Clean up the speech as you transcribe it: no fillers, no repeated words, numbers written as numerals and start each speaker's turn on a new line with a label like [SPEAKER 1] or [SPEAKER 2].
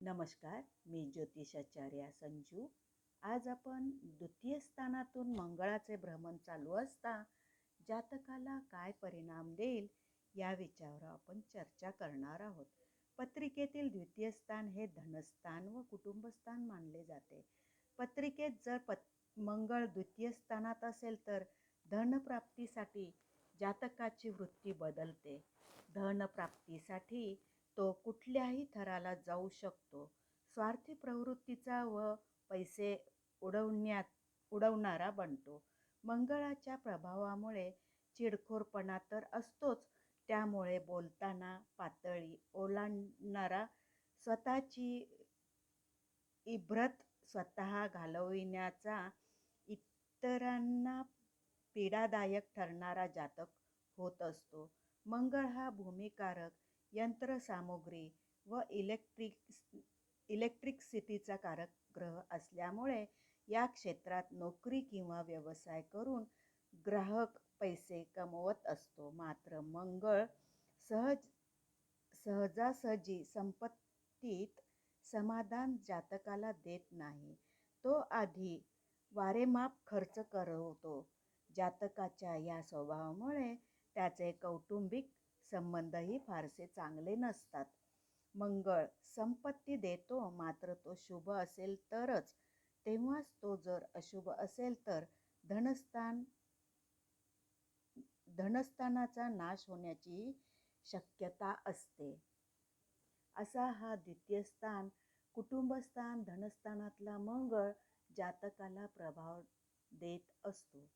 [SPEAKER 1] नमस्कार, मी ज्योतिषाचार्या संजू. आज आपण द्वितीय स्थानातून मंगळाचे भ्रमण चालू असता जातकाला काय परिणाम देईल या विचारावर आपण चर्चा करणार आहोत. पत्रिकेतील द्वितीय स्थान हे धनस्थान व कुटुंबस्थान मानले जाते. पत्रिकेत जर मंगळ द्वितीय स्थानात असेल तर धनप्राप्तीसाठी जातकाची वृत्ती बदलते. धनप्राप्तीसाठी तो कुठल्याही थराला जाऊ शकतो. स्वार्थी प्रवृत्तीचा व पैसे उडवणारा बनतो. मंगळाच्या प्रभावामुळे चिडखोरपणा तर असतोच, त्यामुळे बोलताना पातळी ओलांडणारा, स्वतःची इब्रत स्वतः घालविण्याचा, इतरांना पीडादायक ठरणारा जातक होत असतो. मंगळ हा भूमिकारक, यंत्रसामुग्री व इलेक्ट्रिसिटीचा कारक ग्रह असल्यामुळे या क्षेत्रात नोकरी किंवा व्यवसाय करून ग्राहक पैसे कमवत असतो. मात्र मंगळ सहजासहजी संपत्तीत समाधान जातकाला देत नाही. तो आधी वारेमाप खर्च करवतो. जातकाच्या या स्वभावामुळे त्याचे कौटुंबिक संबंधही फारसे चांगले नसतात. मंगळ संपत्ती देतो, मात्र तो शुभ असेल तरच. तेव्हाच तो जर अशुभ असेल तर धनस्थानाचा नाश होण्याची शक्यता असते. असा हा द्वितीय स्थान, कुटुंबस्थान, धनस्थानातला मंगळ जातकाला प्रभाव देत असतो.